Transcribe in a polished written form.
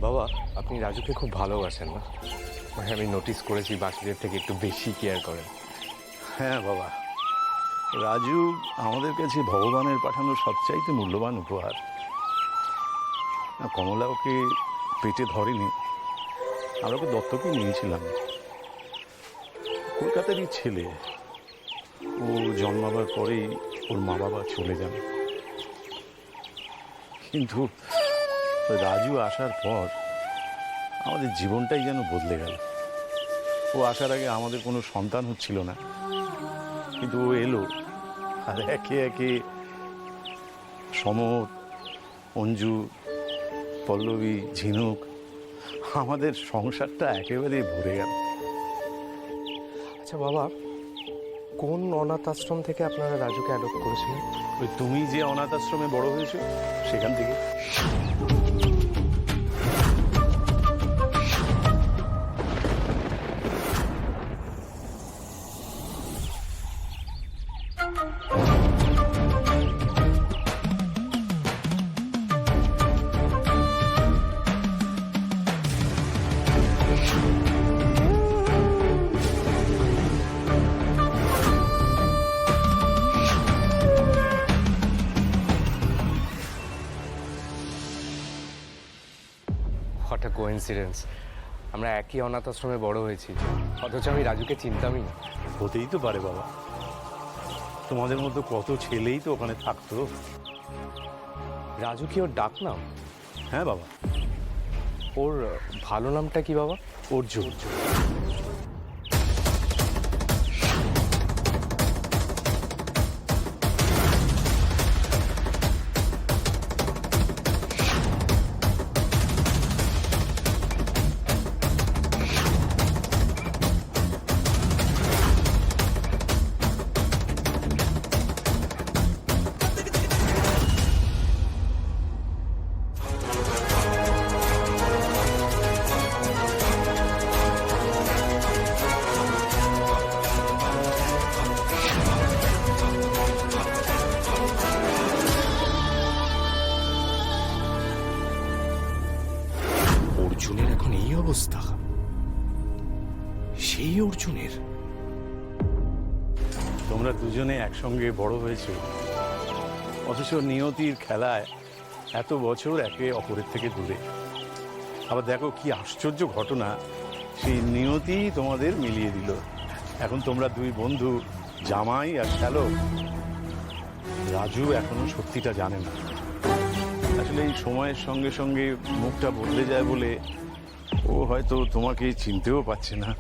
বাবা, আপনি রাজুকে খুব ভালোবাসেন না? মানে আমি নোটিস করেছি বাকিদের থেকে একটু বেশি কেয়ার করেন। হ্যাঁ বাবা, রাজু আমাদের কাছে ভগবানের পাঠানো সবচাইতে মূল্যবান উপহার। কমলা ওকে পেটে ধরেনি, আমরা ওকে দত্তকে নিয়েছিলাম। কলকাতারই ছেলে, ও জন্মাবার পরেই ওর মা বাবা চলে যান। কিন্তু রাজু আসার পর আমাদের জীবনটাই যেন বদলে গেল। ও আসার আগে আমাদের কোনো সন্তান হচ্ছিল না, কিন্তু ও এলো আর একে একে সমর, অঞ্জু, পল্লবী, ঝিনুক, আমাদের সংসারটা একেবারে ভরে গেল। আচ্ছা বাবা, কোন অনাথ আশ্রম থেকে আপনারা রাজুকে অ্যাডপ্ট করেছিলেন? ওই তুমি যে অনাথ আশ্রমে বড় হয়েছো সেখান থেকে। What a coincidence! আমরা একই অনাথ আশ্রমে বড় হয়েছি, অথচ আমি রাজুকে চিনতামই না। হতেই তো পারে বাবা, তোমাদের মতো কত ছেলেই তো ওখানে থাকতো। রাজু কি ওর ডাক নাম? হ্যাঁ বাবা। ওর ভালো নামটা কি বাবা? অর্জুন। অর্জুনের এখন এই অবস্থা, সেই অর্জুনের। তোমরা দুজনে একসঙ্গে বড় হয়েছো, অথচ নিয়তির খেলায় এত বছর একে অপরের থেকে দূরে। আবার দেখো কি আশ্চর্য ঘটনা, সেই নিয়তি তোমাদের মিলিয়ে দিল। এখন তোমরা দুই বন্ধু, জামাই আর শ্যালক। রাজু এখনো সত্যিটা জানে না। আসলে এই সময়ের সঙ্গে সঙ্গে মুখটা বদলে যায় বলে ও হয়তো তোমাকে চিনতেও পারছে না।